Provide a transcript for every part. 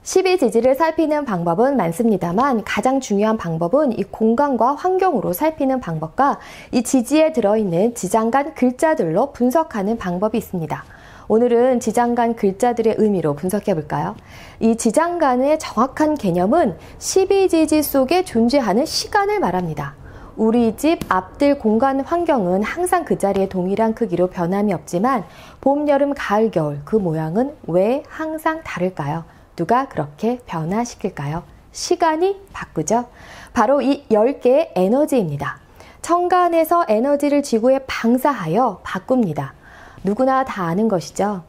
12지지를 살피는 방법은 많습니다만 가장 중요한 방법은 이 공간과 환경으로 살피는 방법과 이 지지에 들어있는 지장간 글자들로 분석하는 방법이 있습니다. 오늘은 지장간 글자들의 의미로 분석해 볼까요? 이 지장간의 정확한 개념은 12지지 속에 존재하는 시간을 말합니다. 우리 집 앞뜰 공간 환경은 항상 그 자리에 동일한 크기로 변함이 없지만 봄, 여름, 가을, 겨울 그 모양은 왜 항상 다를까요? 누가 그렇게 변화시킬까요? 시간이 바꾸죠. 바로 이 10개의 에너지입니다. 천간에서 에너지를 지구에 방사하여 바꿉니다. 누구나 다 아는 것이죠.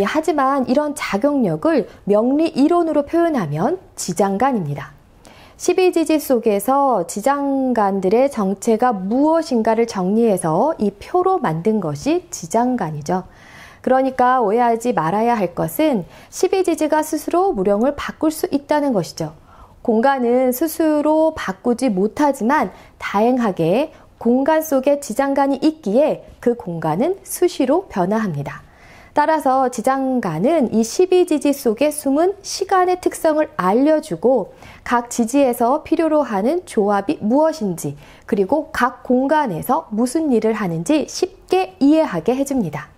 하지만 이런 작용력을 명리 이론으로 표현하면 지장간입니다. 12지지 속에서 지장간들의 정체가 무엇인가를 정리해서 이 표로 만든 것이 지장간이죠. 그러니까 오해하지 말아야 할 것은 12지지가 스스로 무령을 바꿀 수 있다는 것이죠. 공간은 스스로 바꾸지 못하지만 다행하게 공간 속에 지장간이 있기에 그 공간은 수시로 변화합니다. 따라서 지장간은 이 12지지 속에 숨은 시간의 특성을 알려주고 각 지지에서 필요로 하는 조합이 무엇인지 그리고 각 공간에서 무슨 일을 하는지 쉽게 이해하게 해줍니다.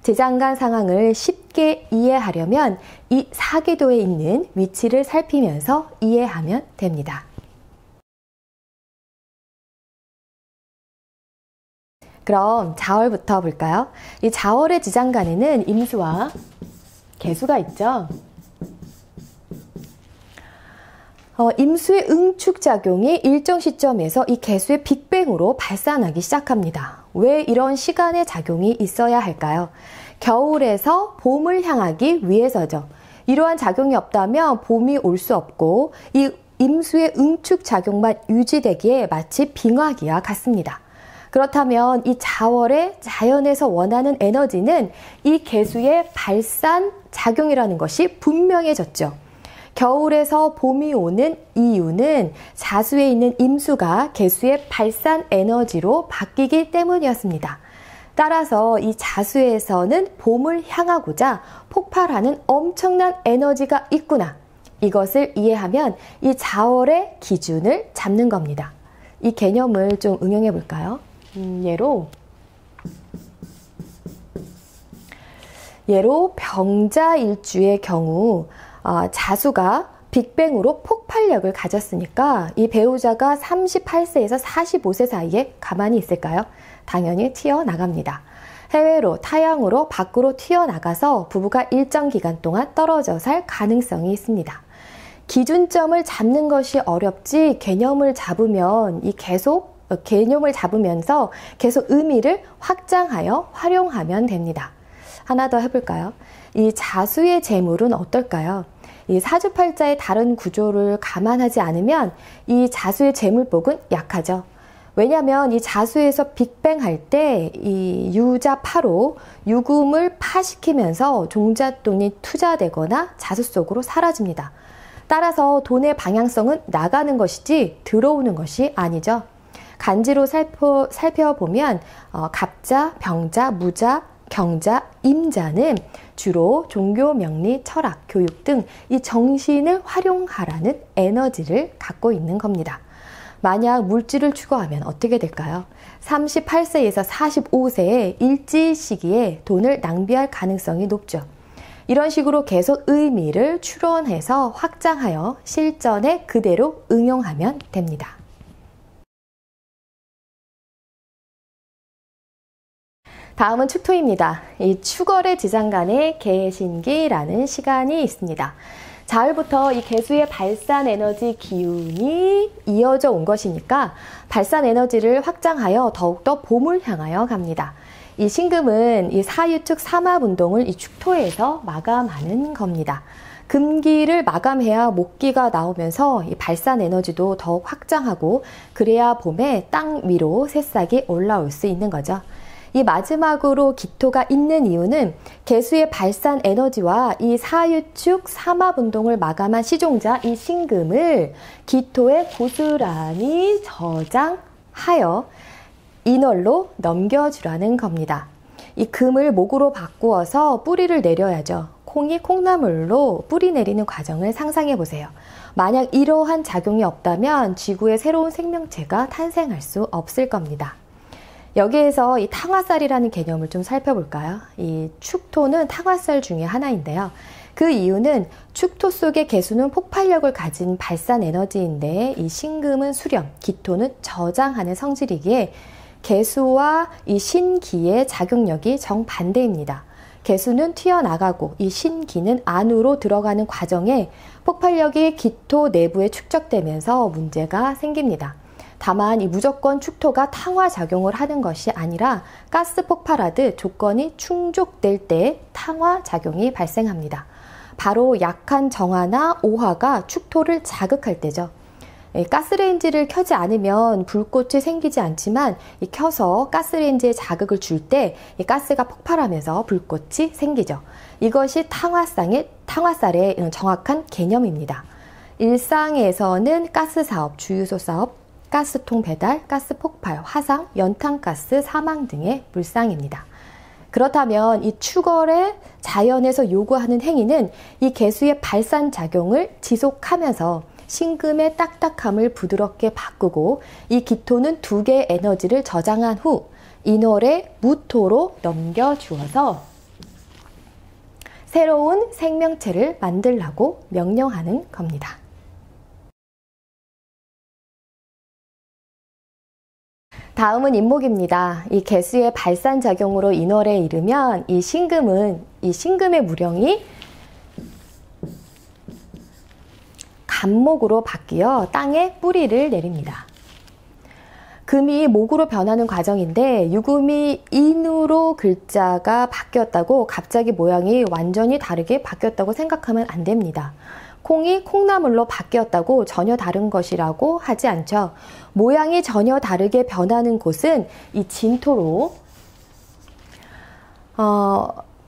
지장간 상황을 쉽게 이해하려면 이 사계도에 있는 위치를 살피면서 이해하면 됩니다. 그럼 자월부터 볼까요? 이 자월의 지장간에는 임수와 계수가 있죠. 임수의 응축작용이 일정 시점에서 이 계수의 빅뱅으로 발산하기 시작합니다. 왜 이런 시간의 작용이 있어야 할까요? 겨울에서 봄을 향하기 위해서죠. 이러한 작용이 없다면 봄이 올 수 없고 이 임수의 응축작용만 유지되기에 마치 빙하기와 같습니다. 그렇다면 이 자월의 자연에서 원하는 에너지는 이 계수의 발산 작용이라는 것이 분명해졌죠. 겨울에서 봄이 오는 이유는 자수에 있는 임수가 계수의 발산 에너지로 바뀌기 때문이었습니다. 따라서 이 자수에서는 봄을 향하고자 폭발하는 엄청난 에너지가 있구나. 이것을 이해하면 이 자월의 기준을 잡는 겁니다. 이 개념을 좀 응용해 볼까요? 예로 병자일주의 경우 자수가 빅뱅으로 폭발력을 가졌으니까 이 배우자가 38세에서 45세 사이에 가만히 있을까요? 당연히 튀어나갑니다. 해외로 타향으로 밖으로 튀어나가서 부부가 일정 기간 동안 떨어져 살 가능성이 있습니다. 기준점을 잡는 것이 어렵지 개념을 잡으면서 계속 의미를 확장하여 활용하면 됩니다. 하나 더 해볼까요? 이 자수의 재물은 어떨까요? 이 사주팔자의 다른 구조를 감안하지 않으면 이 자수의 재물복은 약하죠. 왜냐하면 이 자수에서 빅뱅 할 때 이 유자파로 유금을 파시키면서 종잣돈이 투자되거나 자수 속으로 사라집니다. 따라서 돈의 방향성은 나가는 것이지 들어오는 것이 아니죠. 간지로 살펴보면 갑자, 병자, 무자, 경자, 임자는 주로 종교, 명리, 철학, 교육 등 이 정신을 활용하라는 에너지를 갖고 있는 겁니다. 만약 물질을 추구하면 어떻게 될까요? 38세에서 45세의 일지 시기에 돈을 낭비할 가능성이 높죠. 이런 식으로 계속 의미를 추론해서 확장하여 실전에 그대로 응용하면 됩니다. 다음은 축토입니다. 이 축월의 지장간에 개신기라는 시간이 있습니다. 자월부터 이 계수의 발산 에너지 기운이 이어져 온 것이니까 발산 에너지를 확장하여 더욱더 봄을 향하여 갑니다. 이 신금은 이 사유축 삼합운동을 이 축토에서 마감하는 겁니다. 금기를 마감해야 목기가 나오면서 이 발산 에너지도 더욱 확장하고 그래야 봄에 땅 위로 새싹이 올라올 수 있는 거죠. 이 마지막으로 기토가 있는 이유는 계수의 발산 에너지와 이 사유축 삼합운동을 마감한 시종자 이 신금을 기토에 고스란히 저장하여 인월로 넘겨주라는 겁니다. 이 금을 목으로 바꾸어서 뿌리를 내려야죠. 콩이 콩나물로 뿌리 내리는 과정을 상상해 보세요. 만약 이러한 작용이 없다면 지구에 새로운 생명체가 탄생할 수 없을 겁니다. 여기에서 이 탕화살이라는 개념을 좀 살펴볼까요? 이 축토는 탕화살 중에 하나인데요. 그 이유는 축토 속의 개수는 폭발력을 가진 발산 에너지인데 이 신금은 수렴, 기토는 저장하는 성질이기에 개수와 이 신기의 작용력이 정반대입니다. 개수는 튀어나가고 이 신기는 안으로 들어가는 과정에 폭발력이 기토 내부에 축적되면서 문제가 생깁니다. 다만 이 무조건 축토가 탕화작용을 하는 것이 아니라 가스 폭발하듯 조건이 충족될 때 탕화작용이 발생합니다. 바로 약한 정화나 오화가 축토를 자극할 때죠. 가스레인지를 켜지 않으면 불꽃이 생기지 않지만 켜서 가스레인지에 자극을 줄 때 가스가 폭발하면서 불꽃이 생기죠. 이것이 탕화살의 정확한 개념입니다. 일상에서는 가스 사업, 주유소 사업, 가스통 배달, 가스 폭발, 화상, 연탄가스, 사망 등의 물상입니다. 그렇다면 이 축월의 자연에서 요구하는 행위는 이 개수의 발산작용을 지속하면서 신금의 딱딱함을 부드럽게 바꾸고 이 기토는 두 개의 에너지를 저장한 후 인월의 무토로 넘겨주어서 새로운 생명체를 만들라고 명령하는 겁니다. 다음은 인목입니다. 이 개수의 발산작용으로 인월에 이르면 이 신금의 무령이 간목으로 바뀌어 땅에 뿌리를 내립니다. 금이 목으로 변하는 과정인데 유금이 인으로 글자가 바뀌었다고 갑자기 모양이 완전히 다르게 바뀌었다고 생각하면 안 됩니다. 콩이 콩나물로 바뀌었다고 전혀 다른 것이라고 하지 않죠. 모양이 전혀 다르게 변하는 곳은 이 진토로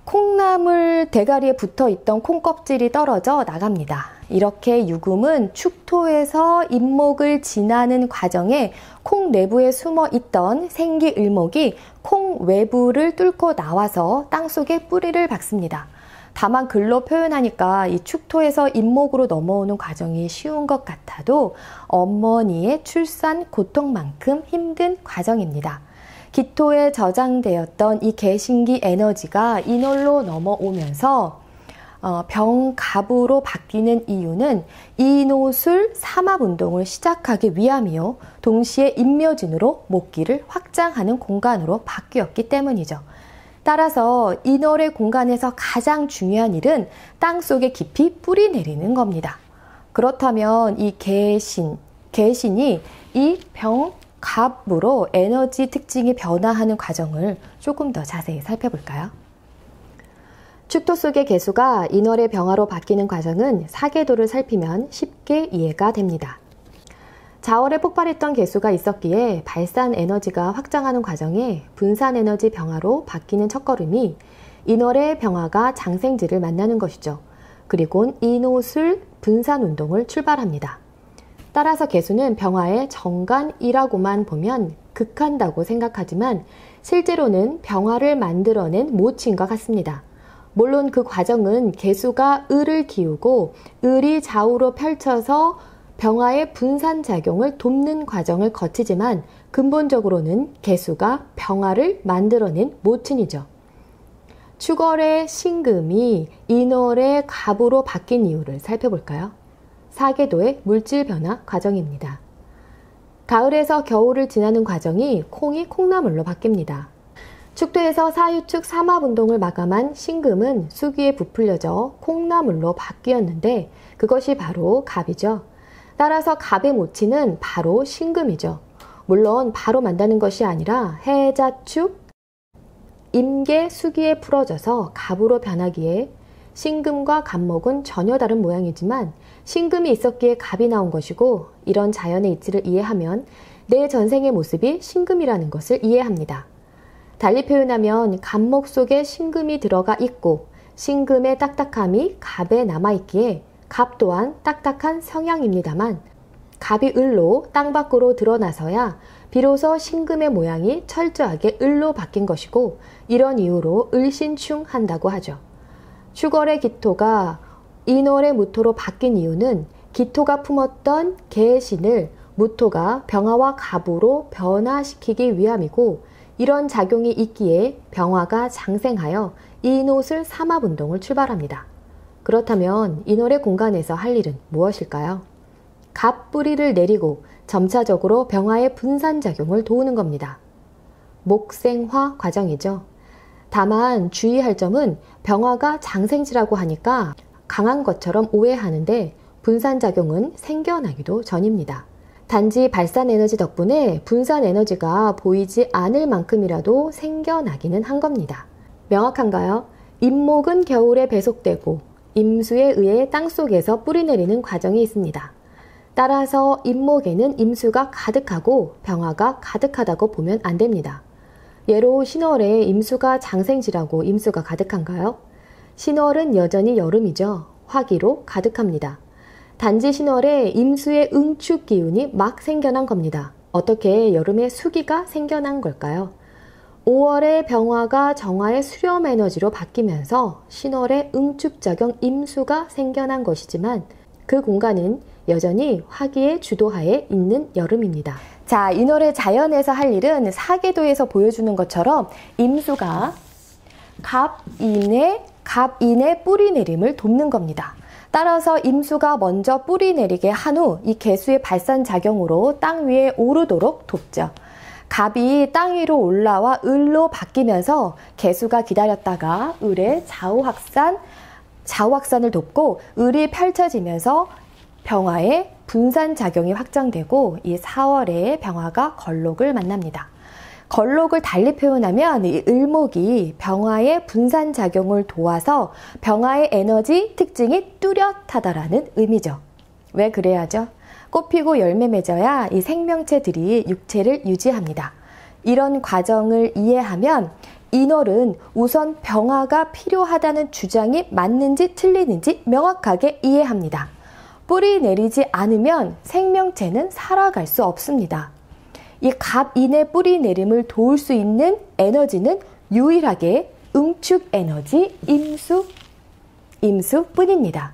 콩나물 대가리에 붙어 있던 콩껍질이 떨어져 나갑니다. 이렇게 유금은 축토에서 인목을 지나는 과정에 콩 내부에 숨어 있던 생기을목이 콩 외부를 뚫고 나와서 땅속에 뿌리를 박습니다. 다만 글로 표현하니까 이 축토에서 인목으로 넘어오는 과정이 쉬운 것 같아도 어머니의 출산 고통만큼 힘든 과정입니다. 기토에 저장되었던 이 개신기 에너지가 인월로 넘어오면서 병갑으로 바뀌는 이유는 이노술 삼합운동을 시작하기 위함이요. 동시에 인묘진으로 목기를 확장하는 공간으로 바뀌었기 때문이죠. 따라서 인월의 공간에서 가장 중요한 일은 땅속에 깊이 뿌리 내리는 겁니다. 그렇다면 이 개신이 이 병갑으로 에너지 특징이 변화하는 과정을 조금 더 자세히 살펴볼까요? 축토 속의 개수가 인월의 병화로 바뀌는 과정은 사계도를 살피면 쉽게 이해가 됩니다. 자월에 폭발했던 개수가 있었기에 발산 에너지가 확장하는 과정에 분산 에너지 병화로 바뀌는 첫걸음이 인월의 병화가 장생지를 만나는 것이죠. 그리고 인호술 분산 운동을 출발합니다. 따라서 개수는 병화의 정관이라고만 보면 극한다고 생각하지만 실제로는 병화를 만들어낸 모친과 같습니다. 물론 그 과정은 개수가 을을 기우고 을이 좌우로 펼쳐서 병화의 분산작용을 돕는 과정을 거치지만 근본적으로는 개수가 병화를 만들어낸 모친이죠. 축월의 신금이 인월의 갑으로 바뀐 이유를 살펴볼까요? 사계도의 물질 변화 과정입니다. 가을에서 겨울을 지나는 과정이 콩이 콩나물로 바뀝니다. 축토에서 사유축 삼합운동을 마감한 신금은 수기에 부풀려져 콩나물로 바뀌었는데 그것이 바로 갑이죠. 따라서 갑의 모친은 바로 신금이죠. 물론 바로 만다는 것이 아니라 해자축, 임계, 수기에 풀어져서 갑으로 변하기에 신금과 갑목은 전혀 다른 모양이지만 신금이 있었기에 갑이 나온 것이고 이런 자연의 이치를 이해하면 내 전생의 모습이 신금이라는 것을 이해합니다. 달리 표현하면 갑목 속에 신금이 들어가 있고 신금의 딱딱함이 갑에 남아있기에 갑 또한 딱딱한 성향입니다만 갑이 을로 땅 밖으로 드러나서야 비로소 신금의 모양이 철저하게 을로 바뀐 것이고 이런 이유로 을신충한다고 하죠. 슈걸의 기토가 인월의 무토로 바뀐 이유는 기토가 품었던 계신을 무토가 병화와 갑으로 변화시키기 위함이고, 이런 작용이 있기에 병화가 장생하여 인옷을 삼합운동을 출발합니다. 그렇다면 인월의 공간에서 할 일은 무엇일까요? 갑 뿌리를 내리고 점차적으로 병화의 분산작용을 도우는 겁니다. 목생화 과정이죠. 다만 주의할 점은 병화가 장생지라고 하니까 강한 것처럼 오해하는데 분산작용은 생겨나기도 전입니다. 단지 발산 에너지 덕분에 분산 에너지가 보이지 않을 만큼이라도 생겨나기는 한 겁니다. 명확한가요? 임목은 겨울에 배속되고 임수에 의해 땅속에서 뿌리 내리는 과정이 있습니다. 따라서 임목에는 임수가 가득하고 병화가 가득하다고 보면 안 됩니다. 예로 신월에 임수가 장생지라고 임수가 가득한가요? 신월은 여전히 여름이죠. 화기로 가득합니다. 단지 신월에 임수의 응축 기운이 막 생겨난 겁니다. 어떻게 여름에 수기가 생겨난 걸까요? 5월에 병화가 정화의 수렴 에너지로 바뀌면서 신월에 응축작용 임수가 생겨난 것이지만 그 공간은 여전히 화기의 주도하에 있는 여름입니다. 자, 인월의 자연에서 할 일은 사계도에서 보여주는 것처럼 임수가 갑인의 뿌리 내림을 돕는 겁니다. 따라서 임수가 먼저 뿌리 내리게 한 후 이 개수의 발산작용으로 땅 위에 오르도록 돕죠. 갑이 땅 위로 올라와 을로 바뀌면서 개수가 기다렸다가 을의 좌우확산을 돕고 을이 펼쳐지면서 병화의 분산작용이 확장되고 이 4월에 병화가 걸록을 만납니다. 걸록을 달리 표현하면 이 을목이 병화의 분산작용을 도와서 병화의 에너지 특징이 뚜렷하다라는 의미죠. 왜 그래야죠? 꽃피고 열매 맺어야 이 생명체들이 육체를 유지합니다. 이런 과정을 이해하면 인월은 우선 병화가 필요하다는 주장이 맞는지 틀리는지 명확하게 이해합니다. 뿌리 내리지 않으면 생명체는 살아갈 수 없습니다. 이 갑인의 뿌리 내림을 도울 수 있는 에너지는 유일하게 응축 에너지 임수뿐입니다.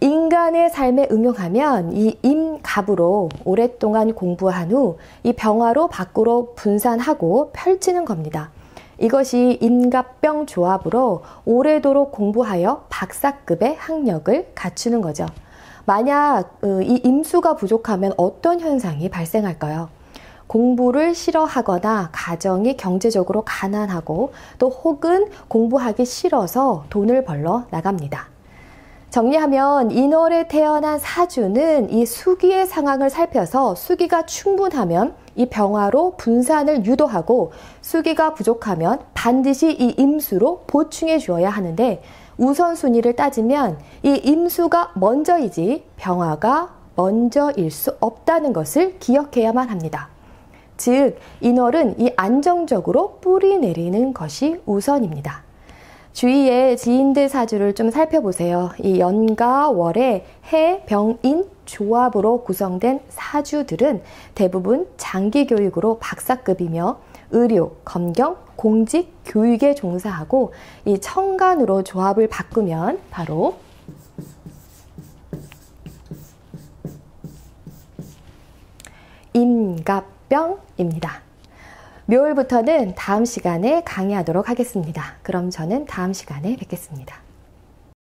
인간의 삶에 응용하면 이 임갑으로 오랫동안 공부한 후 이 병화로 밖으로 분산하고 펼치는 겁니다. 이것이 임갑병 조합으로 오래도록 공부하여 박사급의 학력을 갖추는 거죠. 만약 이 임수가 부족하면 어떤 현상이 발생할까요? 공부를 싫어하거나 가정이 경제적으로 가난하고 또 혹은 공부하기 싫어서 돈을 벌러 나갑니다. 정리하면 인월에 태어난 사주는 이 수기의 상황을 살펴서 수기가 충분하면 이 병화로 분산을 유도하고 수기가 부족하면 반드시 이 임수로 보충해 주어야 하는데 우선순위를 따지면 이 임수가 먼저이지 병화가 먼저일 수 없다는 것을 기억해야만 합니다. 즉, 인월은 이 안정적으로 뿌리 내리는 것이 우선입니다. 주위의 지인들 사주를 좀 살펴보세요. 이 연과 월의 해, 병, 인 조합으로 구성된 사주들은 대부분 장기 교육으로 박사급이며 의료, 검경, 공직, 교육에 종사하고 이 천간으로 조합을 바꾸면 바로 임갑병입니다. 묘월부터는 다음 시간에 강의하도록 하겠습니다. 그럼 저는 다음 시간에 뵙겠습니다.